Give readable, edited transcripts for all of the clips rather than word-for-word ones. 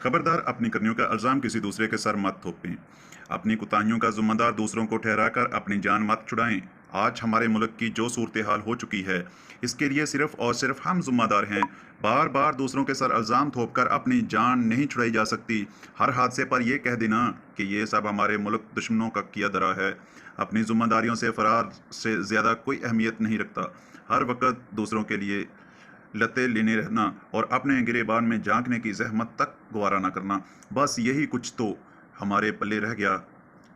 खबरदार, अपनी करनियों का इल्ज़ाम किसी दूसरे के सर मत थोपें। अपनी कोताहियों का ज़िम्मेदार दूसरों को ठहराकर अपनी जान मत छुड़ाएं। आज हमारे मुल्क की जो सूरत हाल हो चुकी है, इसके लिए सिर्फ़ और सिर्फ़ हम ज़िम्मेदार हैं। बार बार दूसरों के सर इल्ज़ाम थोपकर अपनी जान नहीं छुड़ाई जा सकती। हर हादसे पर यह कह देना कि ये सब हमारे मुल्क दुश्मनों का किया धरा है, अपनी ज़िम्मेदारियों से फ़रार से ज़्यादा कोई अहमियत नहीं रखता। हर वक्त दूसरों के लिए लतें लेने रहना और अपने गिरेबान में झांकने की ज़हमत तक गवारा ना करना, बस यही कुछ तो हमारे पल्ले रह गया।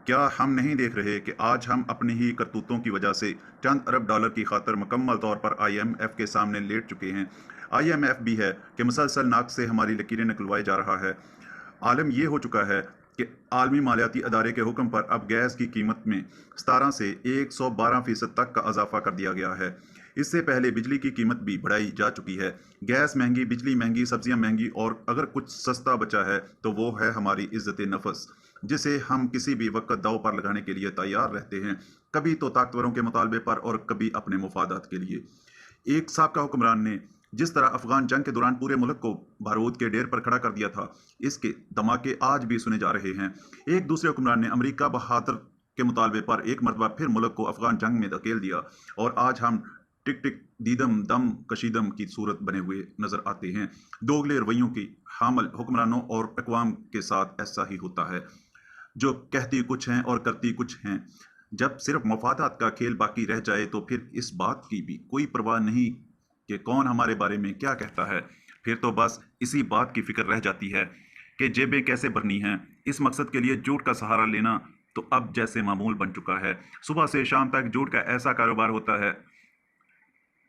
क्या हम नहीं देख रहे कि आज हम अपनी ही करतूतों की वजह से चंद अरब डॉलर की खातर मुकम्मल तौर पर IMF के सामने लेट चुके हैं। IMF भी है कि मुसलसल नाक से हमारी लकीरें निकलवाई जा रहा है। आलम ये हो चुका है कि आलमी मालियाती अदारे के हुक्म पर अब गैस की कीमत में 17 से 112% तक का इजाफा कर दिया गया है। इससे पहले बिजली की कीमत भी बढ़ाई जा चुकी है। गैस महंगी, बिजली महंगी, सब्जियां महंगी, और अगर कुछ सस्ता बचा है तो वो है हमारी इज्जत नफस, जिसे हम किसी भी वक्त दाव पर लगाने के लिए तैयार रहते हैं, कभी तो ताकतवरों के मुतालबे पर और कभी अपने मुफादात के लिए। एक साबका हुक्मरान ने जिस तरह अफगान जंग के दौरान पूरे मुल्क को बारूद के ढेर पर खड़ा कर दिया था, इसके धमाके आज भी सुने जा रहे हैं। एक दूसरे हुक्मरान ने अमेरिका बहादुर के मुतालबे पर एक मरतबा फिर मुल्क को अफगान जंग में धकेल दिया, और आज हम टिक टिक दीदम दम कशीदम की सूरत बने हुए नजर आते हैं। दोगले रवैयों की हामल हुक्मरानों और अकवाम के साथ ऐसा ही होता है, जो कहती कुछ हैं और करती कुछ हैं। जब सिर्फ मफादात का खेल बाकी रह जाए तो फिर इस बात की भी कोई परवाह नहीं कि कौन हमारे बारे में क्या कहता है। फिर तो बस इसी बात की फिक्र रह जाती है कि जेबें कैसे भरनी हैं। इस मकसद के लिए झूठ का सहारा लेना तो अब जैसे मामूल बन चुका है। सुबह से शाम तक झूठ का ऐसा कारोबार होता है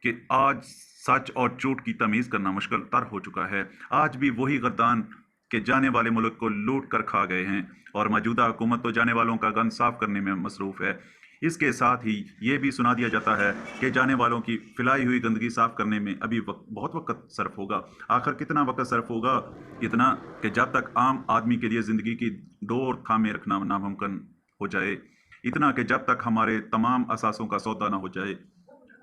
कि आज सच और झूठ की तमीज़ करना मुश्किल तर हो चुका है। आज भी वही गद्दान के जाने वाले मुल्क को लूट कर खा गए हैं, और मौजूदा हुकूमत तो जाने वालों का गन साफ करने में मसरूफ़ है। इसके साथ ही ये भी सुना दिया जाता है कि जाने वालों की फैलाई हुई गंदगी साफ करने में अभी बहुत वक्त सर्फ होगा। आखिर कितना वक्त सर्फ होगा? इतना कि जब तक आम आदमी के लिए ज़िंदगी की डोर थामे रखना नामुमकिन हो जाए, इतना कि जब तक हमारे तमाम असासों का सौदा ना हो जाए।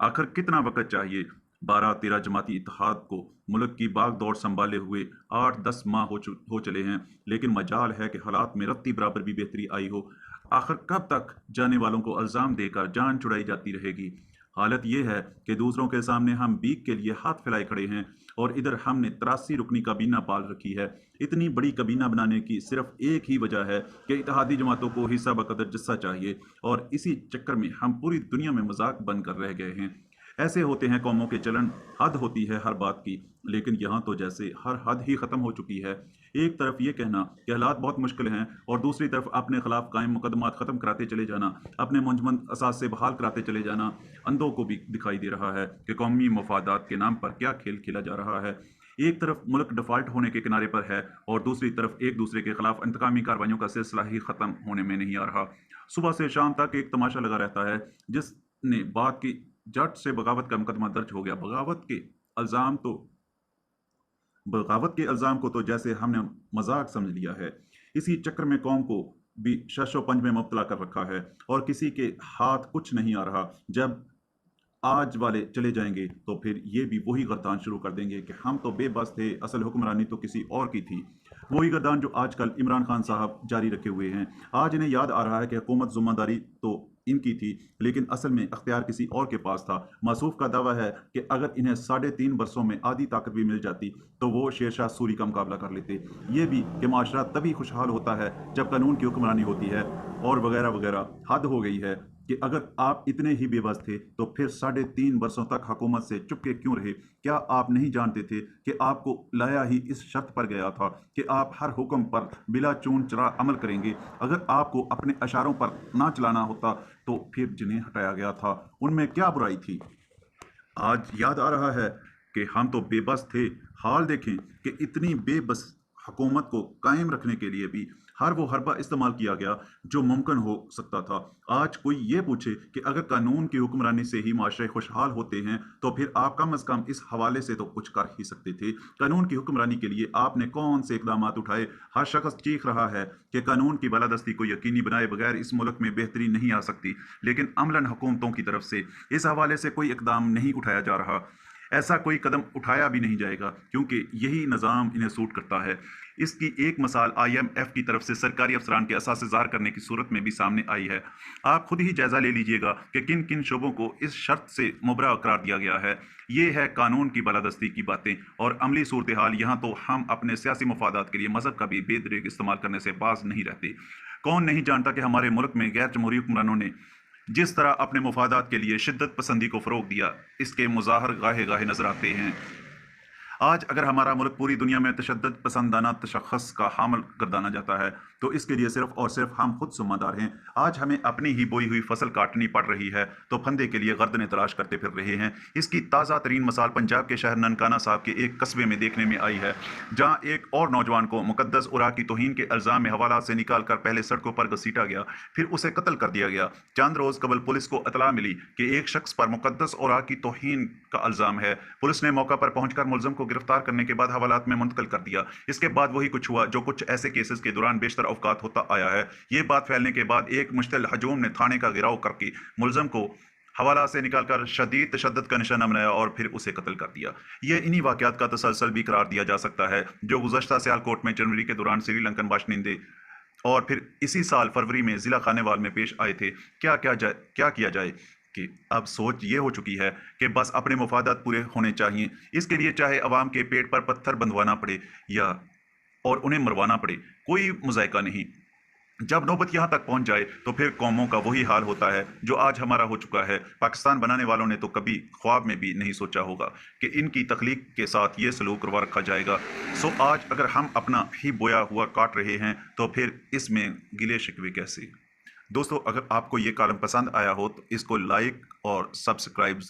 आखिर कितना वक्त चाहिए? 12-13 जमाती इत्तेहाद को मुल्क की बाग दौड़ संभाले हुए 8-10 माह हो चले हैं, लेकिन मजाल है कि हालात में रत्ती बराबर भी बेहतरी आई हो। आखिर कब तक जाने वालों को इल्ज़ाम देकर जान छुड़ाई जाती रहेगी? हालत यह है कि दूसरों के सामने हम बीक के लिए हाथ फैलाए खड़े हैं, और इधर हमने 83 रुकनी काबीना पाल रखी है। इतनी बड़ी काबीना बनाने की सिर्फ एक ही वजह है कि इत्तेहादी जमातों को हिस्सा बकदर जिस्सा चाहिए, और इसी चक्कर में हम पूरी दुनिया में मजाक बनकर रह गए हैं। ऐसे होते हैं कौमों के चलन, हद होती है हर बात की, लेकिन यहाँ तो जैसे हर हद ही ख़त्म हो चुकी है। एक तरफ ये कहना कि हालात बहुत मुश्किल हैं, और दूसरी तरफ अपने खिलाफ कायम मुकदमात ख़त्म कराते चले जाना, अपने मुंजमद असास से बहाल कराते चले जाना। अंधों को भी दिखाई दे रहा है कि कौमी मफादात के नाम पर क्या खेल खेला जा रहा है। एक तरफ मुल्क डिफ़ाल्ट होने के किनारे पर है, और दूसरी तरफ एक दूसरे के खिलाफ इंतकामी कार्रवाइयों का सिलसिला ही ख़त्म होने में नहीं आ रहा। सुबह से शाम तक एक तमाशा लगा रहता है। जिसने बात की जट से बगावत का मुकदमा दर्ज हो गया। बगावत के इल्ज़ाम को तो जैसे हमने मजाक समझ लिया है। इसी चक्कर में कौम को भी शश व पंज में मुब्तला कर रखा है, और किसी के हाथ कुछ नहीं आ रहा। जब आज वाले चले जाएंगे तो फिर ये भी वही गर्दान शुरू कर देंगे कि हम तो बेबस थे, असल हुक्मरानी तो किसी और की थी। वही गर्दान जो आजकल इमरान खान साहब जारी रखे हुए हैं। आज इन्हें याद आ रहा है कि हुकूमत ज़िम्मेदारी तो इनकी थी, लेकिन असल में अख्तियार किसी और के पास था। मासूफ का दावा है कि अगर इन्हें 3.5 बरसों में आधी ताकत भी मिल जाती तो वो शेरशाह सूरी का मुकाबला कर लेते। ये भी कि माशरा तभी खुशहाल होता है जब कानून की हुक्मरानी होती है, और वगैरह वगैरह। हद हो गई है कि अगर आप इतने ही बेबस थे तो फिर 3.5 बरसों तक हुकूमत से चुपके क्यों रहे? क्या आप नहीं जानते थे कि आपको लाया ही इस शर्त पर गया था कि आप हर हुक्म पर बिला चून चरा अमल करेंगे? अगर आपको अपने इशारों पर ना चलाना होता तो फिर जिन्हें हटाया गया था उनमें क्या बुराई थी? आज याद आ रहा है कि हम तो बेबस थे। हाल देखें कि इतनी बेबस हुकूमत को कायम रखने के लिए भी हर वो हरबा इस्तेमाल किया गया जो मुमकिन हो सकता था। आज कोई ये पूछे कि अगर कानून की हुक्मरानी से ही माशरे खुशहाल होते हैं तो फिर आप कम अज़ कम इस हवाले से तो कुछ कर ही सकते थे। कानून की हुक्मरानी के लिए आपने कौन से इकदाम उठाए? हर शख्स चीख रहा है कि कानून की बालादस्ती को यकीनी बनाए बगैर इस मुल्क में बेहतरी नहीं आ सकती, लेकिन अमलन हुकूमतों की तरफ से इस हवाले से कोई इकदाम नहीं उठाया जा रहा। ऐसा कोई कदम उठाया भी नहीं जाएगा क्योंकि यही निज़ाम इन्हें सूट करता है। इसकी एक मिसाल IMF की तरफ से सरकारी अफसरान के असासे ज़ाहिर करने की सूरत में भी सामने आई है। आप खुद ही जायज़ा ले लीजिएगा कि किन किन शोबों को इस शर्त से मुबरा करार दिया गया है। ये है कानून की बालादस्ती की बातें और अमली सूरत हाल। यहाँ तो हम अपने सियासी मफादात के लिए मजहब का भी बेदरीग इस्तेमाल करने से बाज नहीं रहते। कौन नहीं जानता कि हमारे मुल्क में गैर जमहूरी हुक्मरानों ने जिस तरह अपने मफादात के लिए शिद्दत पसंदी को फ़रोग दिया, इसके मुज़ाहर गाहे गाहे नजर आते हैं। आज अगर हमारा मुल्क पूरी दुनिया में तशद्दुद पसंदाना तशख़्ख़ुस का हामिल गर्दाना जाता है तो इसके लिए सिर्फ और सिर्फ हम खुद ज़िम्मेदार हैं। आज हमें अपनी ही बोई हुई फसल काटनी पड़ रही है तो फंदे के लिए गर्दनें तलाश करते फिर रहे हैं। इसकी ताज़ा तरीन मिसाल पंजाब के शहर ननकाना साहब के एक कस्बे में देखने में आई है, जहाँ एक और नौजवान को मुक़द्दस उरा की तौहीन के इल्ज़ाम में हवालात से निकाल कर पहले सड़कों पर घसीटा गया, फिर उसे कत्ल कर दिया गया। चंद रोज़ कबल पुलिस को इत्तला मिली कि एक शख्स पर मुक़द्दस उरा की तौहीन का इल्ज़ाम है। पुलिस ने मौका पर पहुंचकर मुलज़म को गिरफ्तार करने के बाद हवालात में मुंतकिल कर दिया। इसके बाद वही कुछ हुआ जो कुछ ऐसे केसेस के दौरान बेशतर औकात होता आया है। ये बात फैलने के बाद एक मुश्तिल हजूम ने थाने का घेराव करके मुलज़म को हवाला से निकालकर शदीद तशद्दुद का निशाना बनाया और फिर उसे कत्ल कर दिया। ये इन्हीं वाक़यात का तसलसल भी करार दिया जा सकता है जो गुज़श्ता सियालकोट में जनवरी के दौरान श्रीलंकन बाशिंदे और फिर इसी साल फरवरी में ज़िला खानेवाल में पेश आए थे। क्या किया जाए कि अब सोच ये हो चुकी है कि बस अपने मफादात पूरे होने चाहिए। इसके लिए चाहे अवाम के पेट पर पत्थर बंधवाना पड़े या और उन्हें मरवाना पड़े, कोई मुज़ायका नहीं। जब नौबत यहाँ तक पहुँच जाए तो फिर कौमों का वही हाल होता है जो आज हमारा हो चुका है। पाकिस्तान बनाने वालों ने तो कभी ख्वाब में भी नहीं सोचा होगा कि इनकी तख्लीक के साथ ये सलूक रवा रखा जाएगा। सो आज अगर हम अपना ही बोया हुआ काट रहे हैं तो फिर इसमें गिले शिकवे कैसे। दोस्तों, अगर आपको ये कॉलम पसंद आया हो तो इसको लाइक और सब्सक्राइब